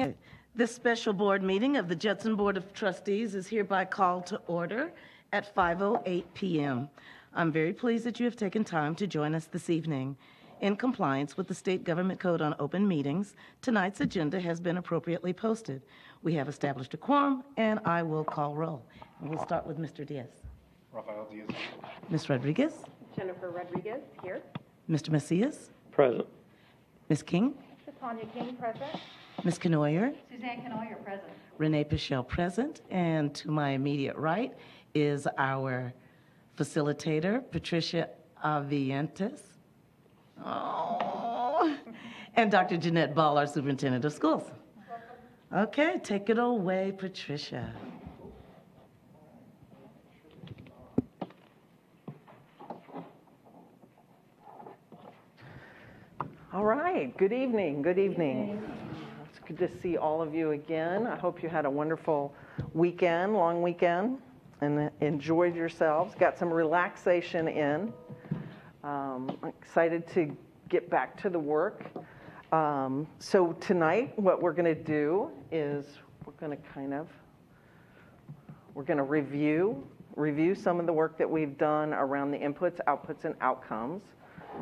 Okay, this special board meeting of the Judson Board of Trustees is hereby called to order at 5:08 p.m. I'm very pleased that you have taken time to join us this evening. In compliance with the State Government Code on Open Meetings, tonight's agenda has been appropriately posted. We have established a quorum, and I will call roll. And we'll start with Mr. Diaz. Rafael Diaz. Ms. Rodriguez. Jennifer Rodriguez, here. Mr. Macias. Present. Ms. King. Tanya King, present. Ms. Canoyer. Suzanne Canoyer, present. Renee Pichelle, present. And to my immediate right is our facilitator, Patricia Avientes. Oh. And Dr. Jeanette Ball, our Superintendent of Schools. Okay, take it away, Patricia. All right, good evening, good evening. It's good to see all of you again. I hope you had a wonderful weekend, long weekend, and enjoyed yourselves, got some relaxation in. I'm excited to get back to the work. So tonight, what we're going to do is we're going to review some of the work that we've done around the inputs, outputs, and outcomes.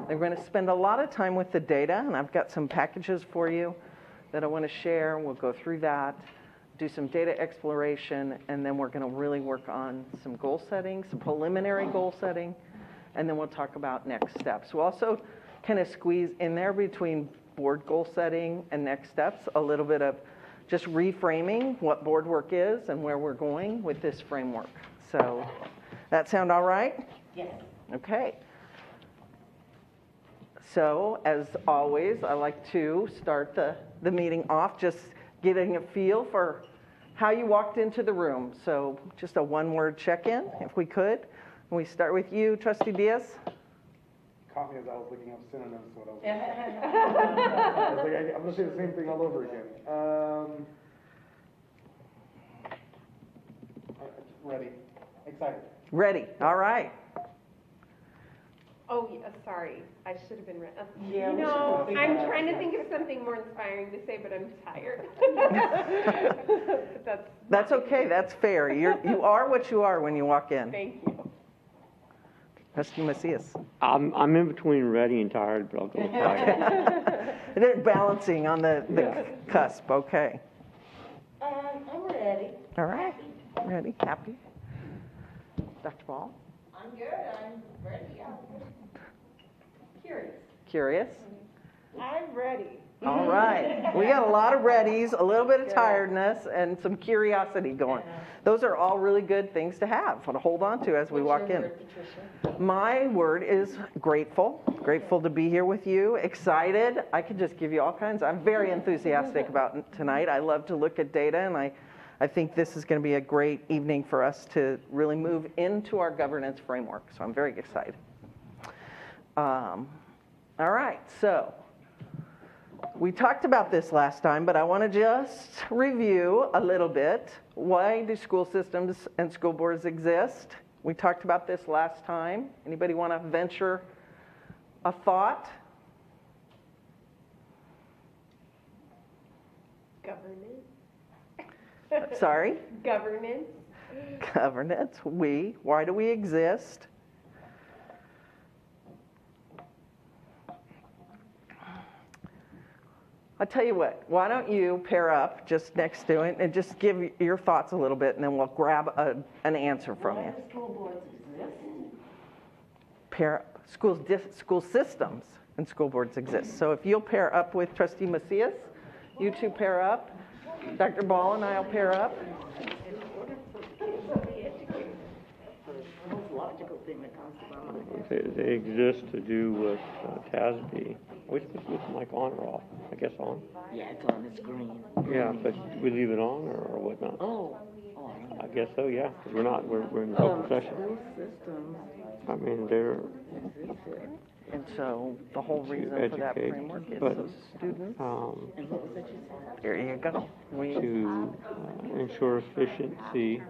We're going to spend a lot of time with the data, and I've got some packages for you that I want to share. We'll go through that, do some data exploration, and then we're going to really work on some goal setting, some preliminary goal setting, and then we'll talk about next steps. We'll also kind of squeeze in there between board goal setting and next steps a little bit of just reframing what board work is and where we're going with this framework. So that sound all right? Yes. Okay. So as always, I like to start the meeting off just getting a feel for how you walked into the room. So just a one-word check-in, if we could. We start with you, Trustee Diaz. Caught me as I was looking up synonyms. What I was like, I'm going to say the same thing all over again. Ready. Excited. Ready. All right. Oh, yeah, sorry. I should have been ready. Yeah, I'm trying to think of something more inspiring to say, but I'm tired. That's okay. That's fair. You are what you are when you walk in. Thank you. Trustee Macias. I'm in between ready and tired, but I'll go with tired. They're balancing on the cusp. Okay. I'm ready. All right. Ready. Happy. Dr. Ball. I'm good. I'm ready. Curious. I'm ready. All right. We got a lot of readies, a little bit of tiredness, and some curiosity going. Those are all really good things to have, to hold on to as we walk in. My word is grateful. Grateful to be here with you. Excited. I could just give you all kinds. I'm very enthusiastic about tonight. I love to look at data, and I think this is going to be a great evening for us to really move into our governance framework. So I'm very excited. All right, so we talked about this last time, but I want to just review a little bit. Why do school systems and school boards exist? We talked about this last time. Anybody want to venture a thought? Governance. Sorry? Governance. Governance. Why do we exist? I'll tell you what, why don't you pair up just next to it and just give your thoughts a little bit, and then we'll grab an answer from you. Why do school boards exist? School systems and school boards exist. So if you'll pair up with Trustee Macias, you two pair up. Dr. Ball and I will pair up. They exist to do with TASB. Are we supposed to leave the mic on or off? I guess on. Yeah, it's on. It's green. Yeah, but we leave it on or whatnot? Oh. I guess so, yeah, because we're in open session. School systems. I mean, they're... And so the whole reason for that framework is those students. And what was it you said? There you go. To ensure efficiency.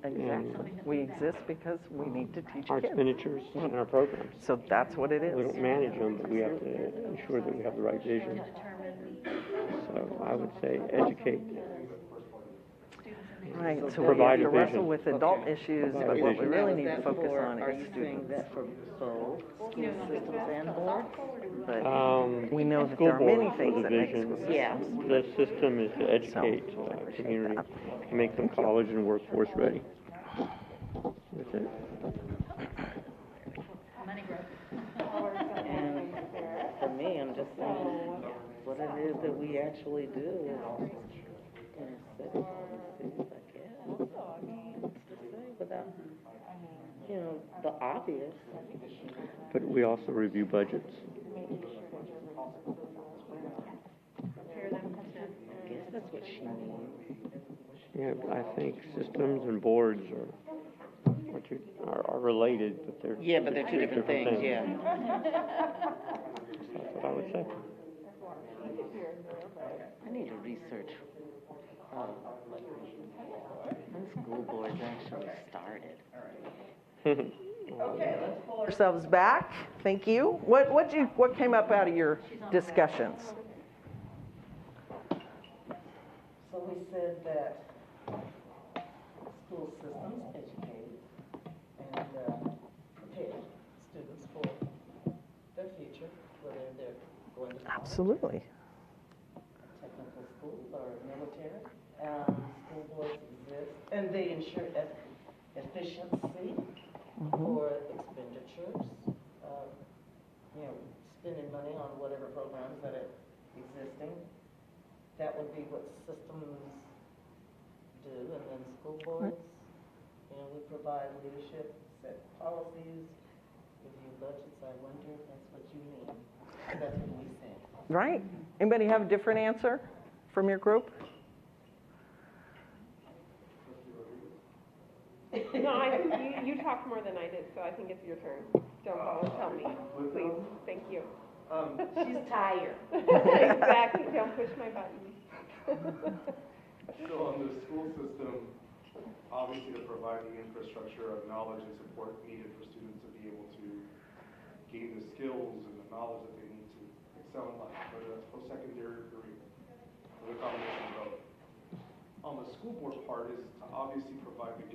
Exactly. We exist because we need to teach Our kids. expenditures and our programs. So that's what it is. We don't manage them, but we have to ensure that we have the right vision. I would say, educate. Right, so we have Provide to a wrestle vision. with adult issues, but what we really need to focus on Are is you saying students. that for both school systems and board? But we know that School there are many boards things with a that make vision. school Yeah. The system is to educate community, to make them college and workforce ready. That's it. And for me, I'm just saying what it is that we actually do. And set policies, I guess. I mean, it's to say without, the obvious. But we also review budgets. I guess that's what she means. Yeah, I think systems and boards are related, but they're Yeah, but they're two different things, yeah. That's what I would say. I need to research when school boards actually started. Okay, let's pull ourselves back. Thank you. What came up out of your discussions? So we said that school systems educate and prepare students for their future, whether they're going to college, Absolutely. technical school, or military. School boards exist, and they ensure efficiency for expenditures, spending money on whatever programs that are existing. That would be what systems do, and then school boards, we provide leadership, set policies, review budgets. I wonder if that's what you mean. That's what we said. Right. Anybody have a different answer from your group? No, I think you talked more than I did, so I think it's your turn. Don't always tell me, please. Thank you. She's tired. Exactly. Don't push my buttons. So on the school system, obviously to provide the infrastructure of knowledge and support needed for students to be able to gain the skills and the knowledge that they need to excel in life, whether that's post-secondary or career, or the combination of both. On the school board part is to obviously provide the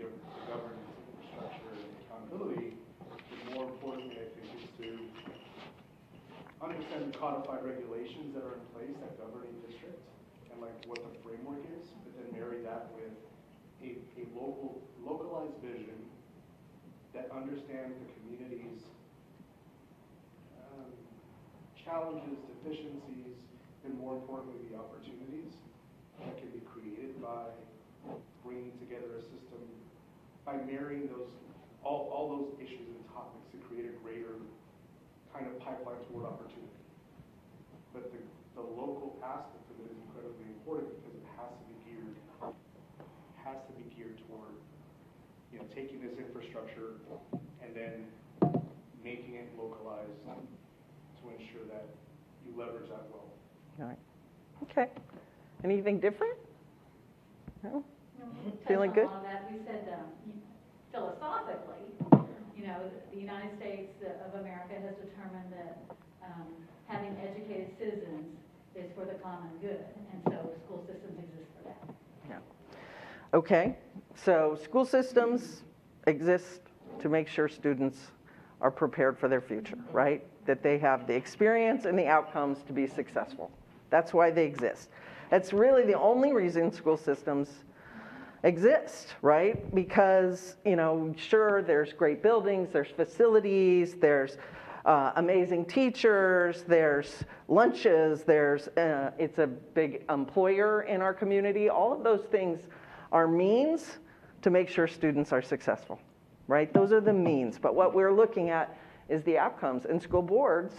governance infrastructure and accountability, but more importantly, I think, is to understand the codified regulations that are in place that govern a district and like what the framework is, but then marry that with a localized vision that understands the community's challenges, deficiencies, and more importantly, the opportunities that can be created by bringing together a system, by marrying all those issues and topics to create a greater kind of pipeline toward opportunity. But the local aspect of it is incredibly important because it has to be geared toward, taking this infrastructure and then making it localized to ensure that you leverage that well. All right. Okay. Anything different? No? Feeling good? On that, we said philosophically, the United States of America has determined that having educated citizens is for the common good, and so school systems exist for that. Yeah. Okay. So school systems exist to make sure students are prepared for their future, right? That they have the experience and the outcomes to be successful. That's why they exist. That's really the only reason school systems exist, right? Because, sure, there's great buildings, there's facilities, there's amazing teachers, there's lunches, it's a big employer in our community. All of those things are means to make sure students are successful, right? Those are the means. But what we're looking at is the outcomes, and school boards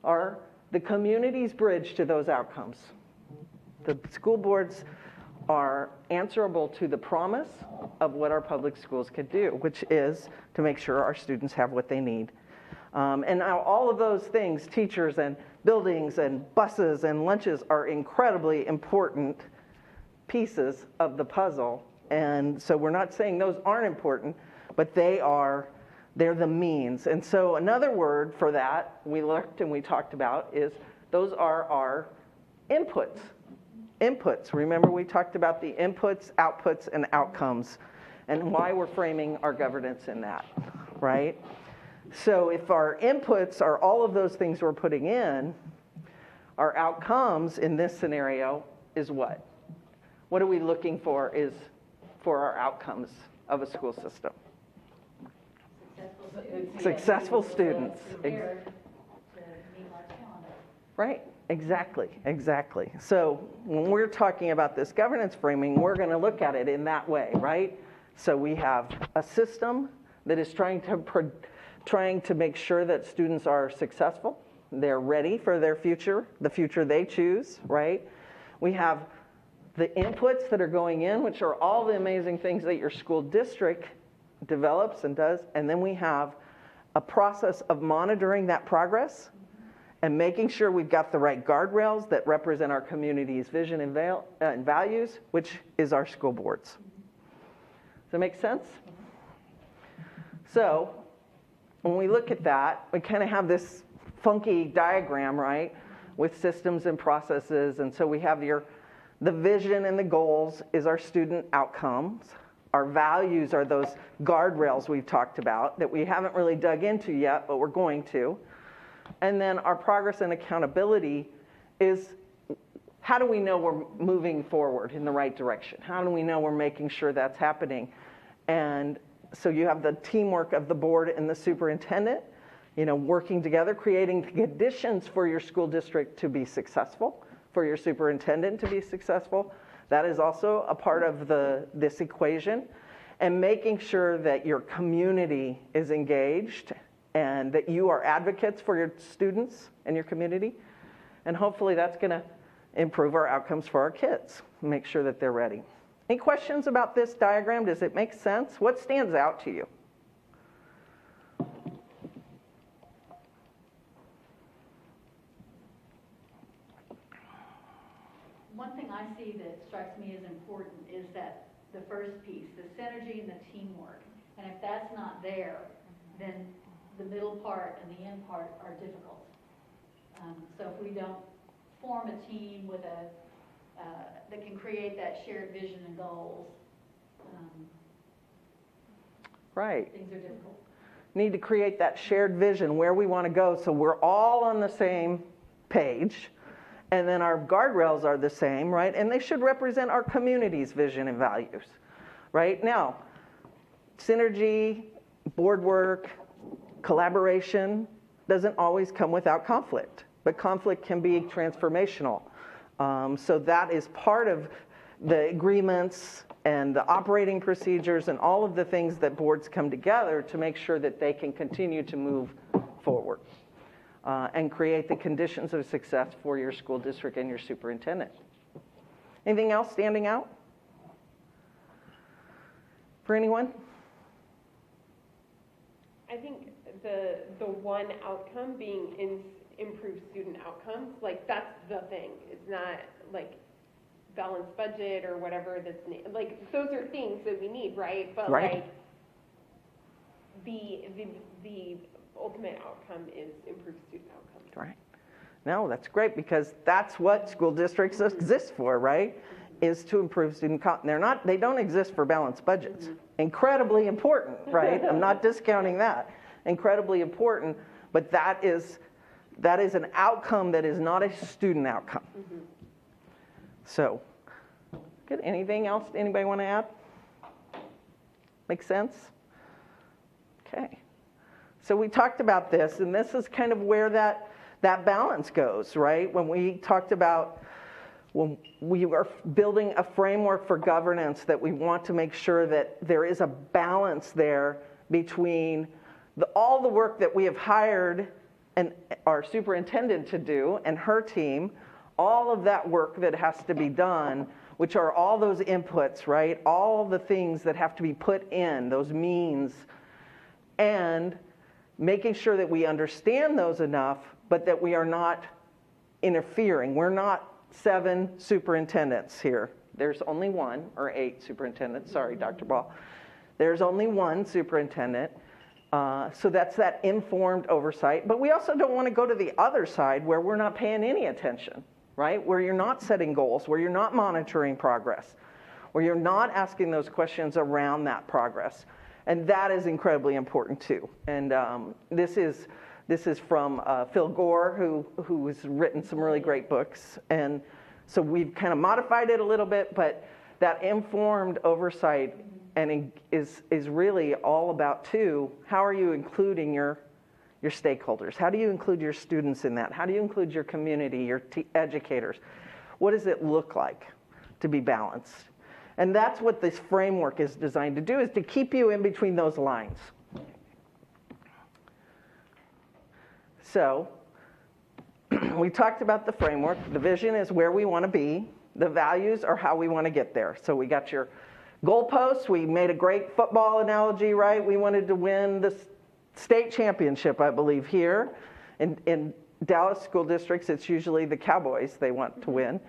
are the community's bridge to those outcomes. The school boards are answerable to the promise of what our public schools could do, which is to make sure our students have what they need. And now all of those things, teachers and buildings and buses and lunches, are incredibly important pieces of the puzzle. And so we're not saying those aren't important, but they're the means. And so another word for that we looked and we talked about is those are our inputs inputs. Remember we talked about the inputs, outputs, and outcomes, and why we're framing our governance in that, right? So if our inputs are all of those things we're putting in, our outcomes in this scenario is what? What are we looking for is for our outcomes of a school system? Successful students. Prepared to meet our calendar. Right, exactly. So when we're talking about this governance framing, we're going to look at it in that way, right? So we have a system that is trying to make sure that students are successful. They're ready for their future, the future they choose, right? We have the inputs that are going in, which are all the amazing things that your school district develops and does. And then we have a process of monitoring that progress and making sure we've got the right guardrails that represent our community's vision and values, which is our school boards. Does that make sense? So when we look at that, we kind of have this funky diagram, right, with systems and processes. And so we have the vision and the goals is our student outcomes. Our values are those guardrails we've talked about that we haven't really dug into yet, but we're going to. And then our progress and accountability is how do we know we're moving forward in the right direction? How do we know we're making sure that's happening? And so you have the teamwork of the board and the superintendent, working together, creating the conditions for your school district to be successful, for your superintendent to be successful. That is also a part of this equation. And making sure that your community is engaged and that you are advocates for your students and your community. And hopefully that's going to improve our outcomes for our kids, make sure that they're ready. Any questions about this diagram? Does it make sense? What stands out to you? One thing I see that strikes me as important is that the first piece, the synergy and the teamwork. And if that's not there, then the middle part and the end part are difficult. So if we don't form a team with that can create that shared vision and goals, right. Things are difficult. Need to create that shared vision where we want to go so we're all on the same page. And then our guardrails are the same, right? And they should represent our community's vision and values, right? Now, synergy, board work, collaboration doesn't always come without conflict, but conflict can be transformational. So that is part of the agreements and the operating procedures and all of the things that boards come together to make sure that they can continue to move forward. And create the conditions of success for your school district and your superintendent. Anything else standing out for anyone? I think the one outcome being improved student outcomes, like that's the thing. It's not like balanced budget or whatever that's like those are things that we need, right? But right. Like the ultimate outcome is improved student outcomes. Right. No, that's great because that's what school districts exist for, right? Is to improve student they don't exist for balanced budgets. Mm-hmm. Incredibly important, right? I'm not discounting that. Incredibly important, but that is an outcome that is not a student outcome. Mm-hmm. So, good. Anything else anybody want to add? Make sense? Okay. So we talked about this, and this is kind of where that balance goes, right? When we talked about when we are building a framework for governance that we want to make sure that there is a balance there between all the work that we have hired and our superintendent to do and her team, all of that work that has to be done, which are all those inputs, right? All the things that have to be put in, those means, and making sure that we understand those enough, but that we are not interfering. We're not 7 superintendents here. There's only one, or 8 superintendents. Sorry, Dr. Ball. There's only one superintendent. So that's that informed oversight. But we also don't want to go to the other side where we're not paying any attention right? Where you're not setting goals, where you're not monitoring progress, where you're not asking those questions around that progress. And that is incredibly important too. And this is from Phil Gore, who has written some really great books. And so we've kind of modified it a little bit, but that informed oversight is really all about too, how are you including your stakeholders? How do you include your students in that? How do you include your community, your educators? What does it look like to be balanced? And that's what this framework is designed to do, is to keep you in between those lines. So we talked about the framework. The vision is where we want to be. The values are how we want to get there. So we got your goalposts. We made a great football analogy, right? We wanted to win the state championship, I believe, here. In Dallas school districts, it's usually the Cowboys they want to win.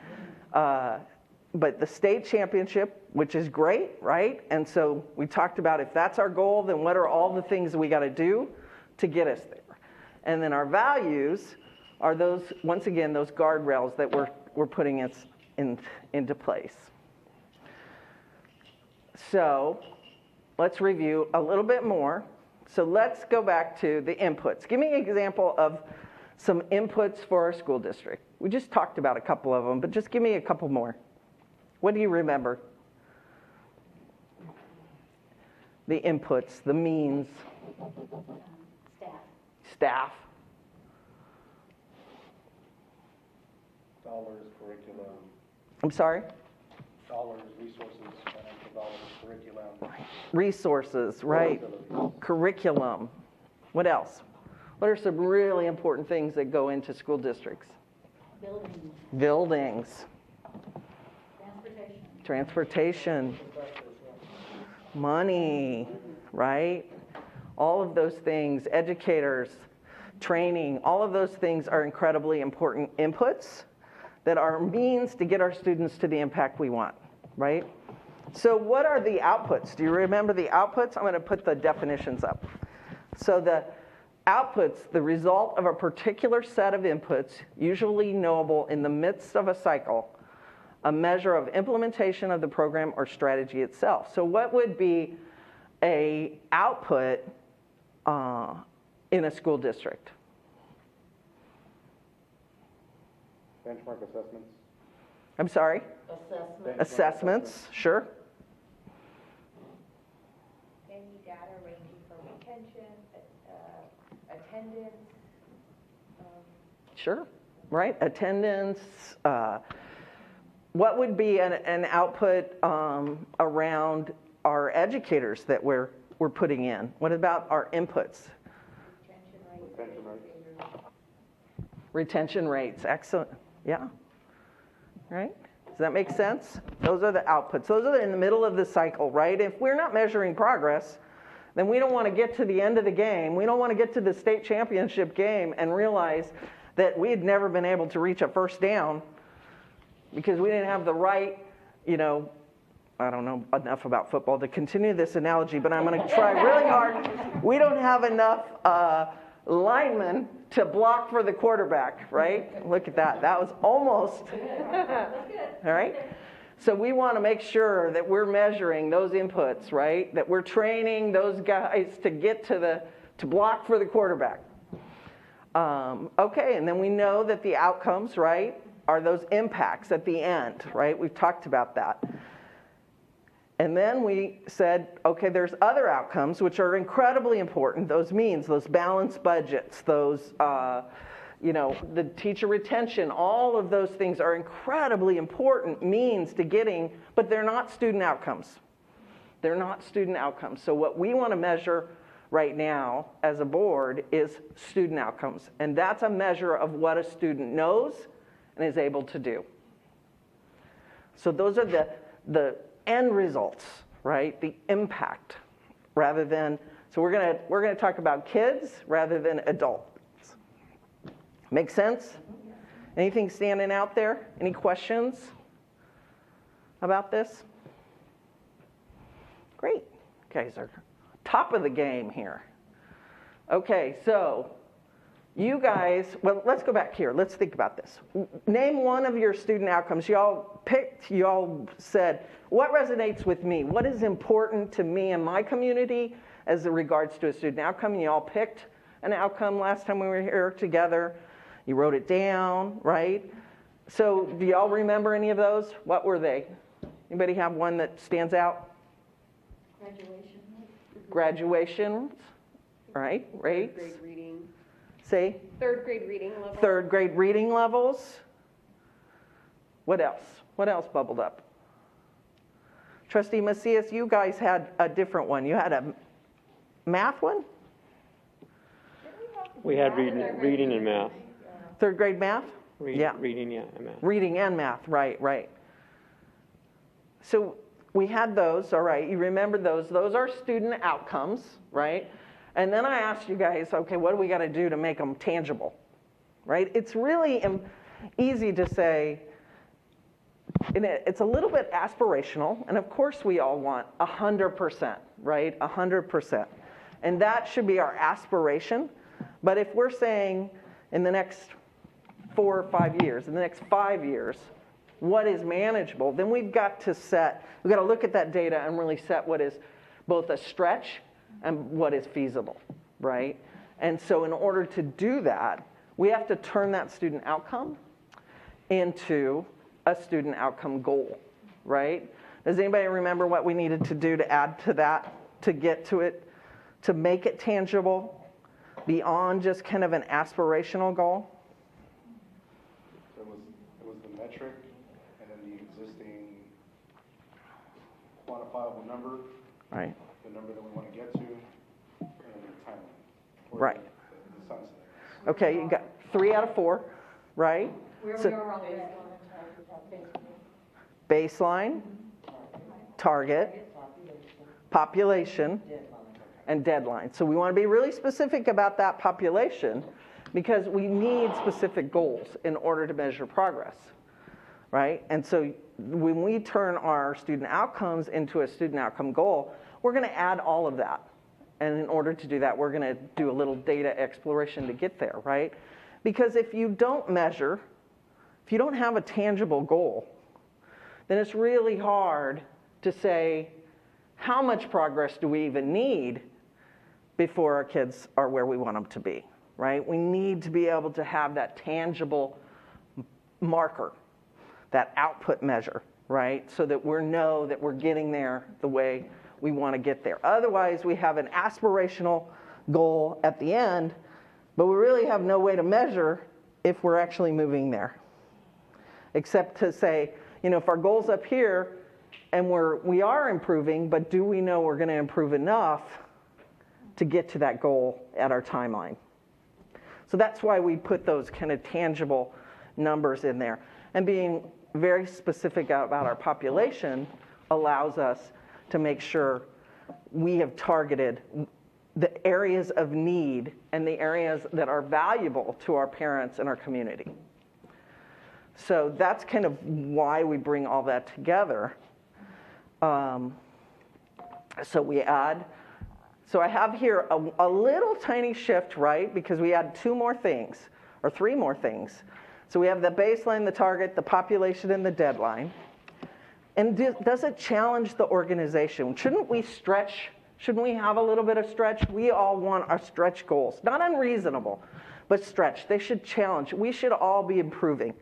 But the state championship, which is great, right? And so we talked about, if that's our goal, then what are all the things we got to do to get us there? And then our values are those, once again, those guardrails that we're putting into place. So let's review a little bit more. So let's go back to the inputs. Give me an example of some inputs for our school district. We just talked about a couple of them, but just give me a couple more. What do you remember? The inputs, the means. Staff. Dollars, curriculum. I'm sorry? Dollars, resources, financial dollars, curriculum. Resources, right. Curriculum. What else? What are some really important things that go into school districts? Buildings. Transportation. Money, right? All of those things, educators, training, all of those things are incredibly important inputs that are means to get our students to the impact we want, right? So what are the outputs? Do you remember the outputs? I'm going to put the definitions up. So the outputs, the result of a particular set of inputs, usually knowable in the midst of a cycle, a measure of implementation of the program or strategy itself. So what would be an output in a school district? Benchmark assessments. I'm sorry? Assessments. Sure. Any data ranging from retention, attendance. Sure, right? Attendance. What would be an output around our educators that we're putting in? What about our inputs? Retention rates, excellent. Yeah, right? Does that make sense? Those are the outputs. Those are in the middle of the cycle, right? If we're not measuring progress, then we don't want to get to the end of the game. We don't want to get to the state championship game and realize that we had never been able to reach a first down because we didn't have the right, I don't know enough about football to continue this analogy, but I'm going to try really hard. We don't have enough linemen to block for the quarterback, right? Look at that. That was almost. All right? So we want to make sure that we're measuring those inputs, right? That we're training those guys to get to block for the quarterback. Okay, and then we know that the outcomes, right, are those impacts at the end, right? We've talked about that. And then we said, okay, there's other outcomes which are incredibly important. Those means, those balanced budgets, those, the teacher retention, all of those things are incredibly important means to getting, but they're not student outcomes. They're not student outcomes. So what we want to measure right now as a board is student outcomes. And that's a measure of what a student knows and is able to do. So those are the end results, right? The impact, rather than. So we're gonna talk about kids rather than adults. Make sense? Anything standing out there? Any questions about this? Great. You guys are top of the game here. Okay, so you guys, well, let's go back here. Let's think about this. Name one of your student outcomes. You all said, what resonates with me? What is important to me and my community as it regards to a student outcome? You all picked an outcome last time we were here together. You wrote it down, right? So do y'all remember any of those? What were they? Anybody have one that stands out? Graduation. Graduations, right? Rates. Third grade reading. Say? Third grade reading level. Third grade reading levels. What else? What else bubbled up? Trustee Macias, you guys had a different one. You had a math one? We had reading and math. Third grade math? Yeah. Reading, yeah, and math. Reading and math, right. So we had those, all right, you remember those. Those are student outcomes, right? And then I asked you guys, okay, what do we got to do to make them tangible, right? It's really easy to say, and it's a little bit aspirational, and of course we all want 100%, right? 100%. And that should be our aspiration. But if we're saying in the next 4 or 5 years, in the next 5 years, what is manageable, then we've got to look at that data and really set what is both a stretch and what is feasible, right? And so in order to do that, we have to turn that student outcome into a student outcome goal, right? Does anybody remember what we needed to do to add to that, to get to it, to make it tangible beyond just kind of an aspirational goal? So it was the metric and then the existing quantifiable number, Right. the number that we want to get to, and the timeline. Or Right. The sunset. Okay, you got 3 out of 4, right? Where So- we are already. Baseline, target, population, and deadline. So we want to be really specific about that population because we need specific goals in order to measure progress, right? And so when we turn our student outcomes into a student outcome goal, we're going to add all of that. And in order to do that, we're going to do a little data exploration to get there, right? Because if you don't measure, if you don't have a tangible goal, then it's really hard to say, how much progress do we even need before our kids are where we want them to be, right? We need to be able to have that tangible marker, that output measure, right? So that we know that we're getting there the way we want to get there. Otherwise, we have an aspirational goal at the end, but we really have no way to measure if we're actually moving there. Except to say, if our goal's up here and we are improving, but do we know we're going to improve enough to get to that goal at our timeline? So that's why we put those kind of tangible numbers in there. And being very specific about our population allows us to make sure we have targeted the areas of need and the areas that are valuable to our parents and our community. So that's kind of why we bring all that together. So I have here a little tiny shift, right? Because we add 2 more things, or 3 more things. So we have the baseline, the target, the population, and the deadline. And does it challenge the organization? Shouldn't we stretch? Shouldn't we have a little bit of stretch? We all want our stretch goals. Not unreasonable, but stretch. They should challenge. We should all be improving.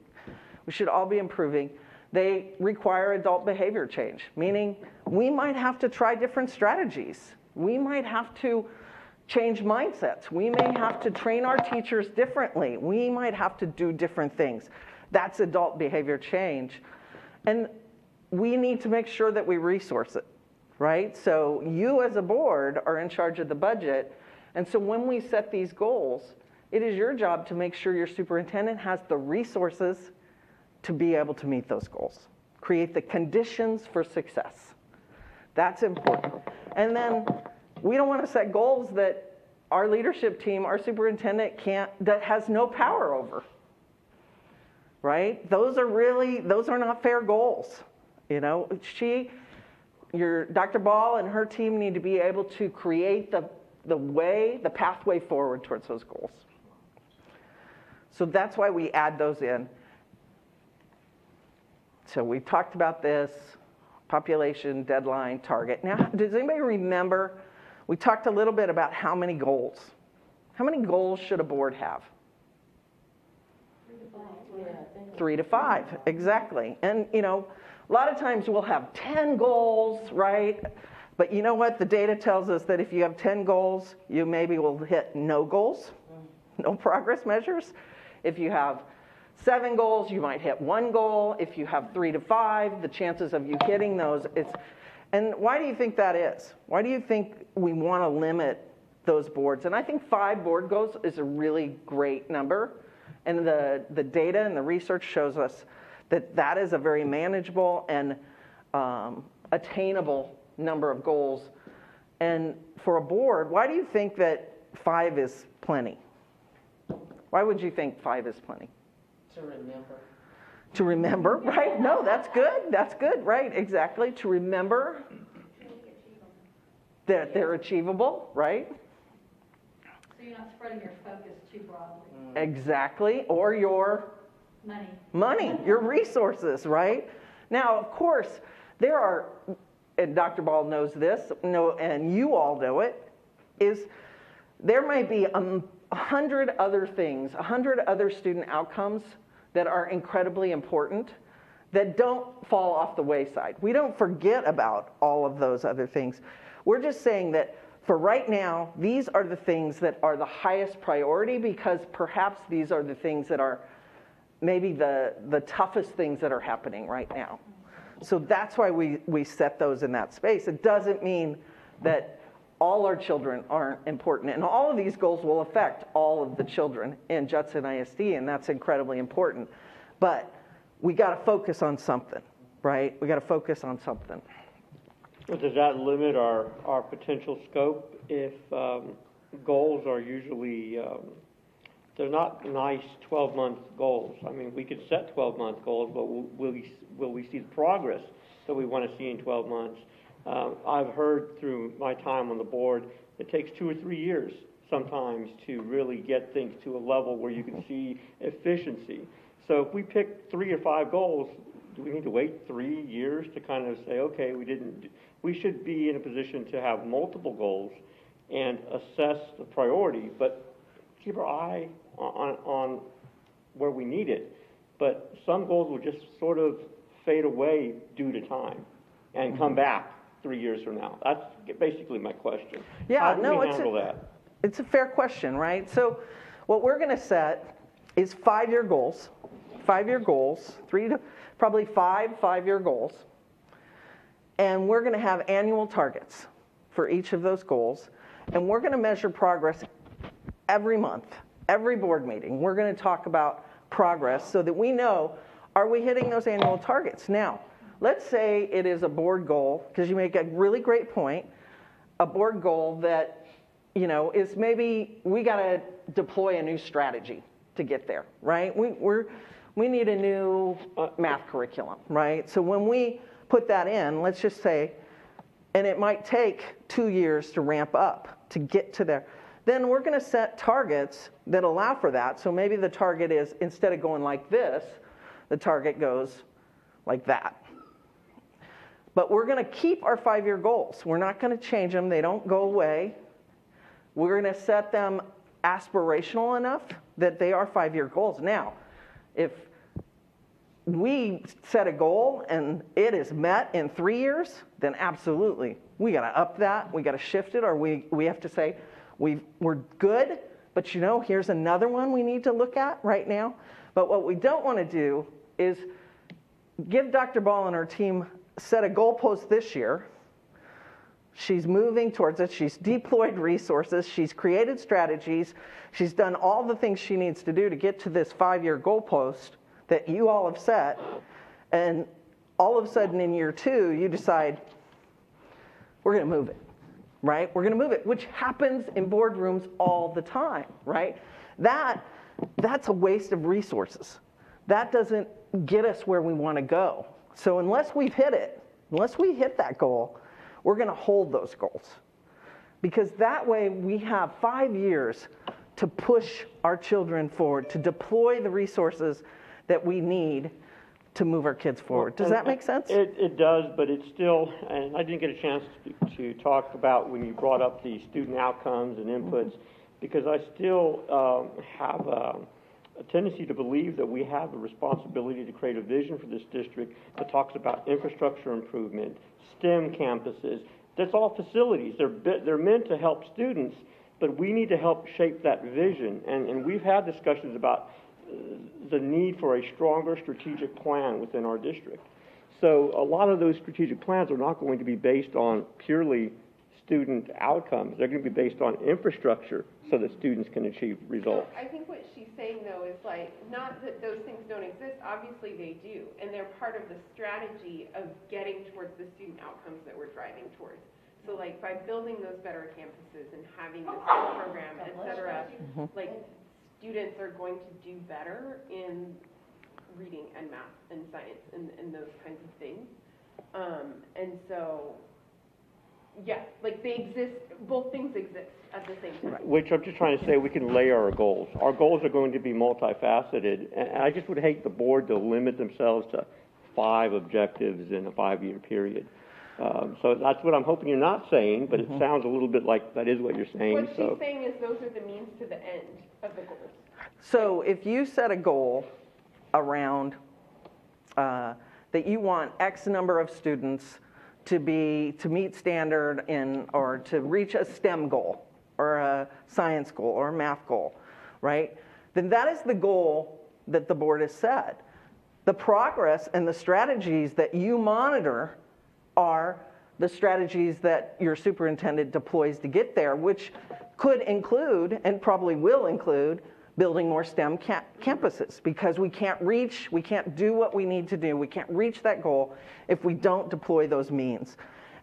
We should all be improving. They require adult behavior change, meaning we might have to try different strategies. We might have to change mindsets. We may have to train our teachers differently. We might have to do different things. That's adult behavior change. And we need to make sure that we resource it, right? So you as a board are in charge of the budget. And so when we set these goals, it is your job to make sure your superintendent has the resources to be able to meet those goals. Create the conditions for success. That's important. And then we don't want to set goals that our leadership team, our superintendent that has no power over, right? Those are not fair goals. Dr. Ball and her team need to be able to create the pathway forward towards those goals. So that's why we add those in. So we've talked about this, population, deadline, target. Now, does anybody remember, we talked a little bit about how many goals. How many goals should a board have? 3 to 5, exactly. And, you know, a lot of times we'll have 10 goals, right? But you know what? The data tells us that if you have 10 goals, you maybe will hit no goals, no progress measures. If you have 7 goals, you might hit 1 goal. If you have 3 to 5, the chances of you hitting those, and why do you think that is? Why do you think we want to limit those boards? And I think 5 board goals is a really great number. And the data and the research shows us that that is a very manageable and attainable number of goals. And for a board, why do you think that 5 is plenty? Why would you think 5 is plenty? To remember. To remember, right? No, that's good. That's good, right? Exactly. To remember that they're achievable, right? So you're not spreading your focus too broadly. Exactly. Or your money, your resources, right? Now, of course, there are, and Dr. Ball knows this, and you all know it, is there might be 100 other things, 100 other student outcomes that are incredibly important that don't fall off the wayside. We don't forget about all of those other things. We're just saying that for right now, these are the things that are the highest priority because perhaps these are the things that are maybe the toughest things that are happening right now. So that's why we set those in that space. It doesn't mean that all our children aren't important. And all of these goals will affect all of the children in Judson ISD, and that's incredibly important. But we got to focus on something, right? We got to focus on something. Well, does that limit our potential scope if goals are usually, they're not nice 12-month goals? I mean, we could set 12-month goals, but will we see the progress that we want to see in 12 months? I've heard through my time on the board, it takes 2 or 3 years sometimes to really get things to a level where you can see efficiency. So if we pick 3 or 5 goals, do we need to wait 3 years to kind of say, okay, we should be in a position to have multiple goals and assess the priority, but keep our eye on where we need it. But some goals will just sort of fade away due to time and come back 3 years from now. That's basically my question. Yeah, How do we handle that? It's a fair question, right? So what we're going to set is 5-year goals. 5-year goals, probably 5-5-year goals. And we're going to have annual targets for each of those goals. And we're going to measure progress every month, every board meeting. We're going to talk about progress so that we know, are we hitting those annual targets? Now, let's say it is a board goal, because you make a really great point, a board goal that, you know, is maybe we got to deploy a new strategy to get there, right? We need a new math curriculum, right? So when we put that in, let's just say, and it might take 2 years to ramp up to get to there, then we're going to set targets that allow for that. So maybe the target is, instead of going like this, the target goes like that. But we're going to keep our 5-year goals. We're not going to change them. They don't go away. We're going to set them aspirational enough that they are 5-year goals. Now, if we set a goal and it is met in 3 years, then absolutely, we got to up that, we got to shift it, or we have to say, we're good, but you know, here's another one we need to look at right now. But what we don't want to do is give Dr. Ball and her team set a goalpost this year. She's moving towards it. She's deployed resources. She's created strategies. She's done all the things she needs to do to get to this 5-year goalpost that you all have set. And all of a sudden in year 2, you decide, we're going to move it, right? We're going to move it, which happens in boardrooms all the time, right? That's a waste of resources. That doesn't get us where we want to go. So unless we've hit it, unless we hit that goal, we're going to hold those goals. Because that way we have 5 years to push our children forward, to deploy the resources that we need to move our kids forward. Does that make sense? It does, but it's still, and I didn't get a chance to talk about when you brought up the student outcomes and inputs, because I still have a tendency to believe that we have a responsibility to create a vision for this district that talks about infrastructure improvement, STEM campuses. That's all facilities. They're meant to help students, but we need to help shape that vision. And we've had discussions about the need for a stronger strategic plan within our district. So a lot of those strategic plans are not going to be based on purely student outcomes. They're going to be based on infrastructure so that students can achieve results. I think what she's saying, though, is like, not that those things don't exist, obviously they do, and they're part of the strategy of getting towards the student outcomes that we're driving towards. So like by building those better campuses and having this program, et cetera, like students are going to do better in reading and math and science and those kinds of things. And so, yeah, like they exist, both things exist at the same time. Which I'm just trying to say, we can layer our goals. Our goals are going to be multifaceted, and I just would hate the board to limit themselves to 5 objectives in a 5-year period. So that's what I'm hoping you're not saying, but it sounds a little bit like that is what you're saying. What she's saying is those are the means to the end of the goals. So if you set a goal around that you want X number of students to meet standard or to reach a STEM goal or a science goal or a math goal, right? Then that is the goal that the board has set. The progress and the strategies that you monitor are the strategies that your superintendent deploys to get there, which could include, and probably will include, building more STEM campuses, because we can't do what we need to do, we can't reach that goal if we don't deploy those means.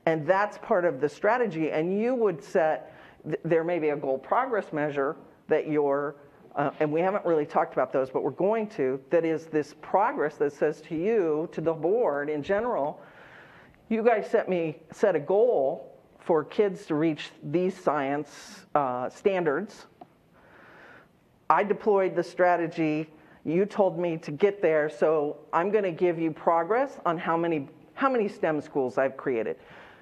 And that's part of the strategy, and you would set, there may be a goal progress measure that you're, and we haven't really talked about those, but we're going to, that is this progress that says to you, to the board in general, you guys set a goal for kids to reach these science standards. I deployed the strategy. You told me to get there, so I'm going to give you progress on how many STEM schools I've created.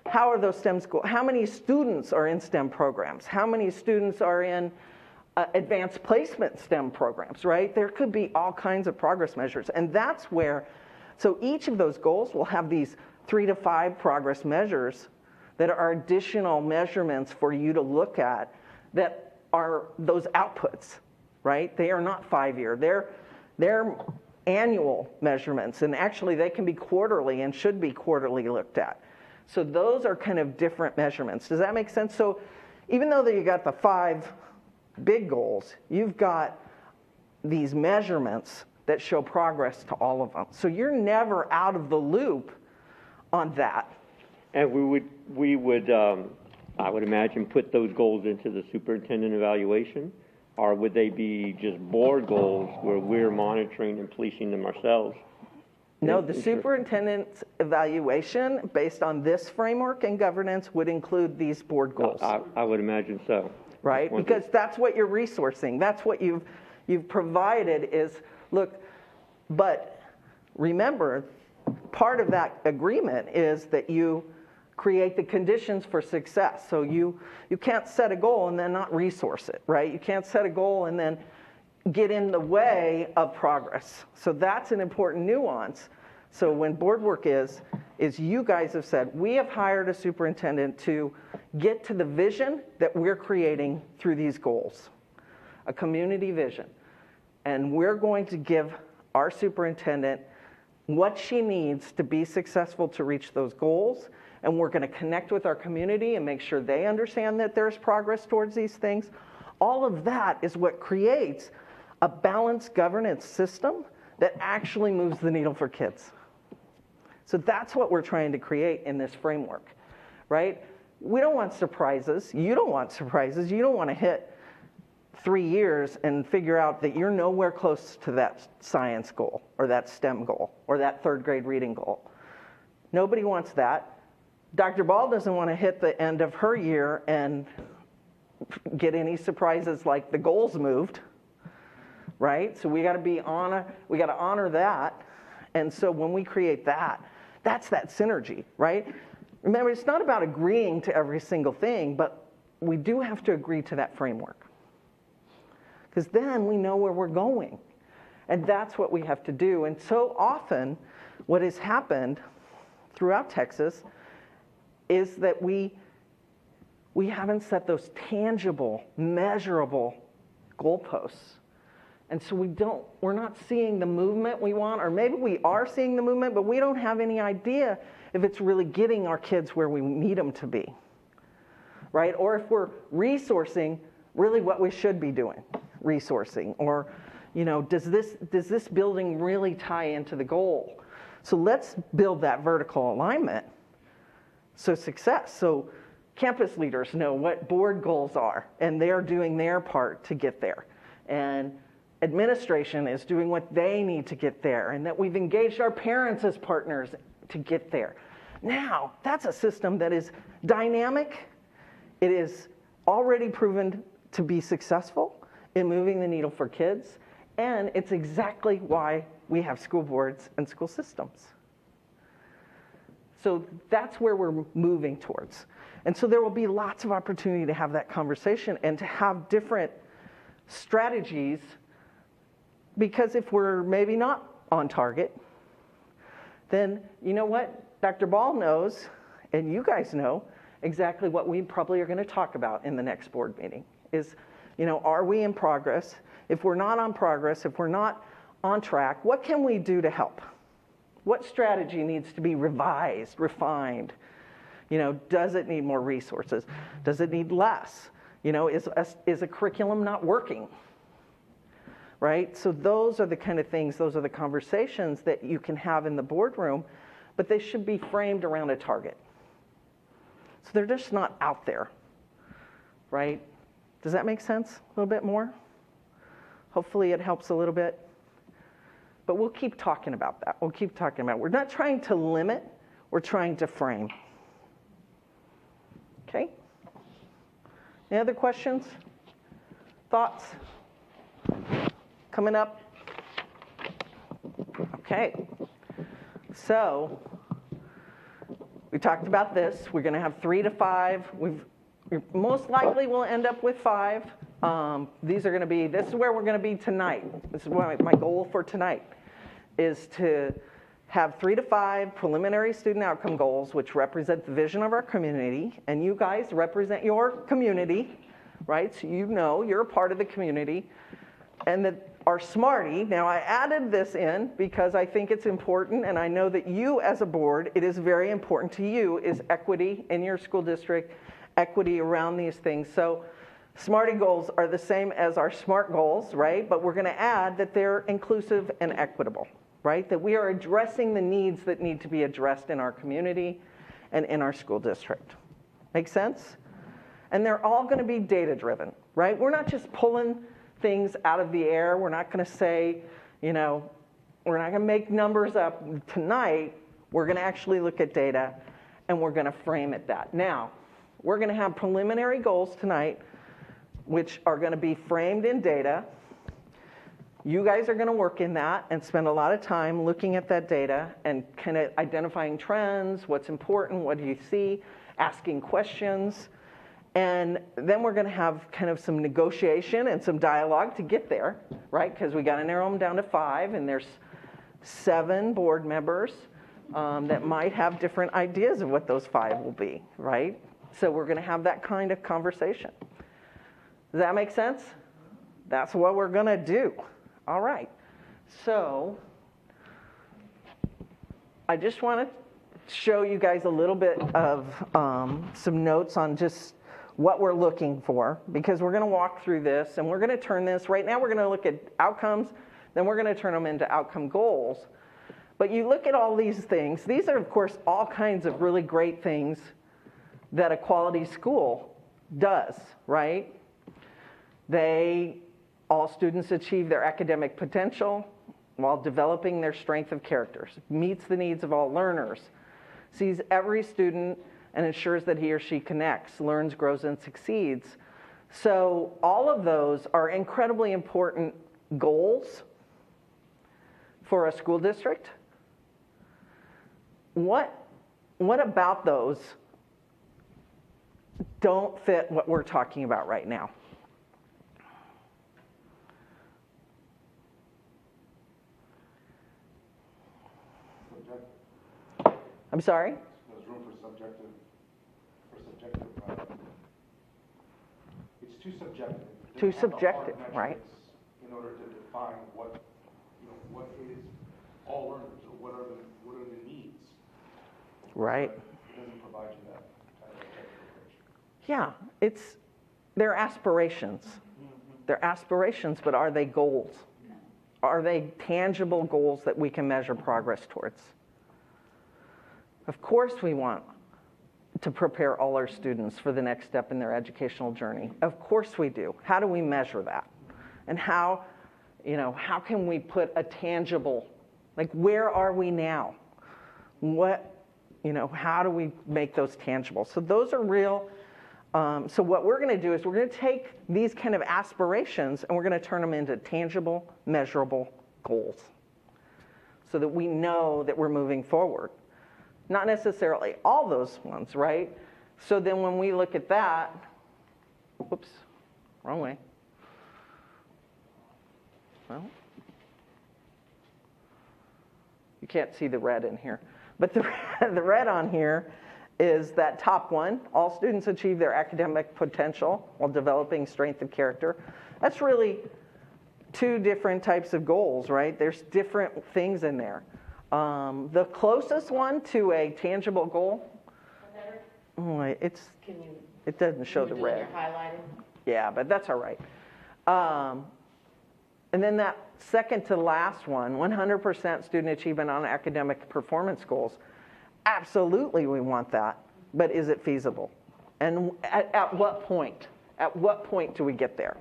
How are those STEM schools? How many students are in STEM programs? How many students are in advanced placement STEM programs, right? There could be all kinds of progress measures, and that's where, so each of those goals will have these 3 to 5 progress measures that are additional measurements for you to look at that are those outputs, right? They are not 5-year. They're annual measurements, and actually they can be quarterly and should be quarterly looked at. So those are kind of different measurements. Does that make sense? So even though that you got the 5 big goals, you've got these measurements that show progress to all of them. So you're never out of the loop on that. And we would I would imagine, put those goals into the superintendent evaluation, or would they be just board goals where we're monitoring and policing them ourselves? No, the superintendent's evaluation, based on this framework and governance, would include these board goals. I would imagine so. Right, because that's what you're resourcing. That's what you've provided is, look, but remember, part of that agreement is that you create the conditions for success. So you can't set a goal and then not resource it, right? You can't set a goal and then get in the way of progress. So that's an important nuance. So when board work is you guys have said, we have hired a superintendent to get to the vision that we're creating through these goals, a community vision. And we're going to give our superintendent what she needs to be successful to reach those goals. And we're going to connect with our community and make sure they understand that there's progress towards these things. All of that is what creates a balanced governance system that actually moves the needle for kids. So that's what we're trying to create in this framework, right? We don't want surprises. You don't want surprises. You don't want to hit 3 years and figure out that you're nowhere close to that science goal or that STEM goal or that 3rd grade reading goal. Nobody wants that. Dr. Ball doesn't want to hit the end of her year and get any surprises like the goals moved, right? So we got to honor that. And so when we create that, that's that synergy, right? Remember, it's not about agreeing to every single thing, but we do have to agree to that framework. Because then we know where we're going. And that's what we have to do. And so often, what has happened throughout Texas is that we haven't set those tangible, measurable goalposts. And so we're not seeing the movement we want, or maybe we are seeing the movement, but we don't have any idea if it's really getting our kids where we need them to be, right? Or if we're resourcing really what we should be doing, resourcing, or, does this building really tie into the goal? So let's build that vertical alignment. So campus leaders know what board goals are, and they're doing their part to get there. And administration is doing what they need to get there, and that we've engaged our parents as partners to get there. Now, that's a system that is dynamic. It is already proven to be successful in moving the needle for kids, and it's exactly why we have school boards and school systems. So that's where we're moving towards. And so there will be lots of opportunity to have that conversation and to have different strategies, because if we're maybe not on target, then you know what? Dr. Ball knows, and you guys know, exactly what we probably are going to talk about in the next board meeting is, are we in progress? If we're not on progress, if we're not on track, what can we do to help? What strategy needs to be revised, refined? Does it need more resources? Does it need less? Is a curriculum not working? Right? So those are the kind of things, those are the conversations that you can have in the boardroom, but they should be framed around a target. So they're just not out there, right? Does that make sense a little bit more? Hopefully it helps a little bit. But we'll keep talking about that. We'll keep talking about it. We're not trying to limit, we're trying to frame. Okay? Any other questions? Thoughts? Coming up? Okay. So, we talked about this. We're going to have 3 to 5. We most likely will end up with 5. This is where we're going to be tonight. This is my goal for tonight, is to have 3 to 5 preliminary student outcome goals, which represent the vision of our community, and you guys represent your community, right? So you're a part of the community, and that our SMARTY. Now, I added this in because I think it's important, and I know that you as a board, it is very important to you, is equity in your school district, equity around these things. So SMARTY goals are the same as our SMART goals, right? But we're going to add that they're inclusive and equitable, right? That we are addressing the needs that need to be addressed in our community and in our school district. Make sense? And they're all going to be data-driven, right? We're not just pulling things out of the air. We're not going to say, we're not going to make numbers up tonight. We're going to actually look at data, and we're going to frame it that. Now, we're going to have preliminary goals tonight, which are going to be framed in data. You guys are going to work in that and spend a lot of time looking at that data and kind of identifying trends, what's important, what do you see, asking questions. And then we're going to have kind of some negotiation and some dialogue to get there, right? Because we got to narrow them down to 5, and there's 7 board members that might have different ideas of what those 5 will be, right? So we're going to have that kind of conversation. Does that make sense? That's what we're going to do. All right. So I just want to show you guys a little bit of some notes on just what we're looking for, because we're going to walk through this, and we're going to turn this. Right now we're going to look at outcomes, then we're going to turn them into outcome goals. But you look at all these things. These are, of course, all kinds of really great things that a quality school does, right? All students achieve their academic potential while developing their strength of characters, meets the needs of all learners, sees every student and ensures that he or she connects, learns, grows, and succeeds, So all of those are incredibly important goals for a school district. What about those don't fit what we're talking about right now? I'm sorry? There's room for subjective, it's too subjective. It Too doesn't have the hard subjective, metrics right. In order to define what, what is all learners, or what are the needs. Right. But it doesn't provide you that kind of objective approach. Yeah, they're aspirations. They're aspirations, but are they goals? Are they tangible goals that we can measure progress towards? Of course we want to prepare all our students for the next step in their educational journey. Of course we do. How do we measure that? And how can we put a tangible, like where are we now? How do we make those tangible? So those are real. So what we're going to do is we're going to take these kind of aspirations and we're going to turn them into tangible, measurable goals so that we know that we're moving forward. Not necessarily all those ones, right? So then when we look at that, whoops, wrong way. Well, you can't see the red in here. But the red on here is that top one, all students achieve their academic potential while developing strength of character. That's really two different types of goals, right? There's different things in there. The closest one to a tangible goal, it doesn't show the red. Highlighting? Yeah, but that's all right. And then that second to last one, 100% student achievement on academic performance goals. Absolutely we want that, but is it feasible? And at what point? At what point do we get there?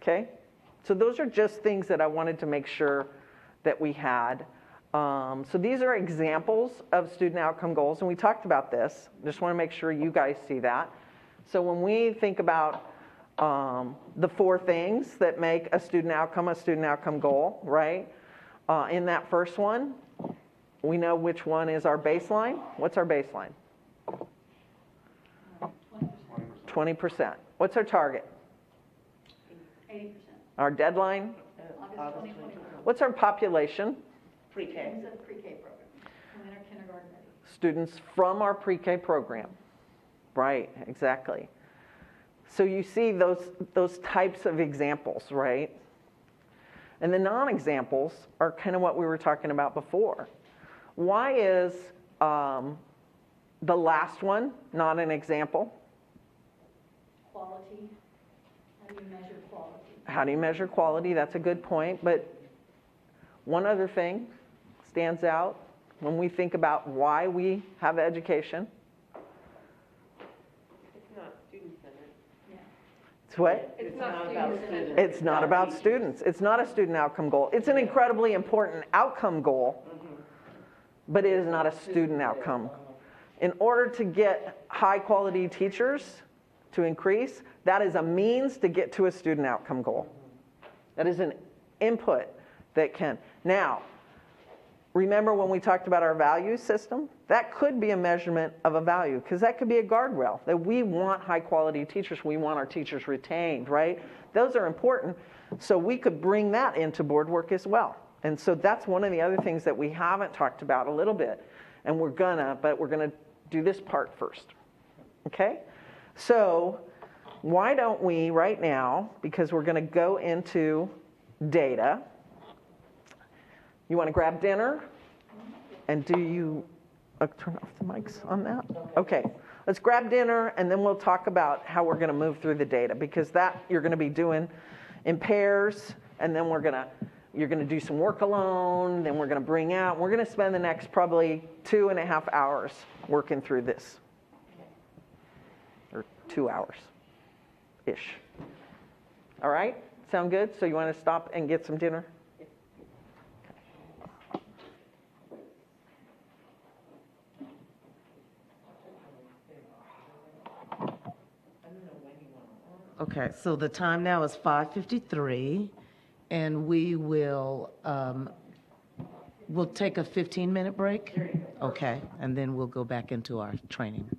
Okay? So those are just things that I wanted to make sure that we had. So these are examples of student outcome goals, and we talked about this. Just want to make sure you guys see that. So when we think about the 4 things that make a student outcome goal, right? In that first one, we know which one is our baseline. What's our baseline? 20%. What's our target? 80%. Our deadline? August 2021. What's our population? Pre-K. Students of pre-K program, who enter kindergarten ready. Students from our pre-K program. Right, exactly. So you see those types of examples, right? And the non-examples are kind of what we were talking about before. Why is the last one not an example? Quality, how do you measure quality? How do you measure quality? That's a good point. But one other thing stands out when we think about why we have education. It's not student-centered. Yeah. It's what? It's not student-centered. It's not about students. It's not a student outcome goal. It's an incredibly important outcome goal, but it is not a student outcome. In order to get high quality teachers to increase, that is a means to get to a student outcome goal. That is an input that can. Now, remember when we talked about our value system? That could be a measurement of a value, because that could be a guardrail, that we want high quality teachers, we want our teachers retained, right? Those are important, so we could bring that into board work as well. And so that's one of the other things that we haven't talked about a little bit, and we're gonna do this part first, okay? So why don't we right now, because we're gonna go into data. You want to grab dinner? And do you turn off the mics on that? Okay. Let's grab dinner, and then we'll talk about how we're going to move through the data, because that you're going to be doing in pairs, and then you're going to do some work alone, then we're going to bring out. We're going to spend the next probably 2.5 hours working through this, or 2 hours-ish. All right? Sound good? So you want to stop and get some dinner? Okay, so the time now is 5:53, and we'll take a 15-minute break? Okay, and then we'll go back into our training.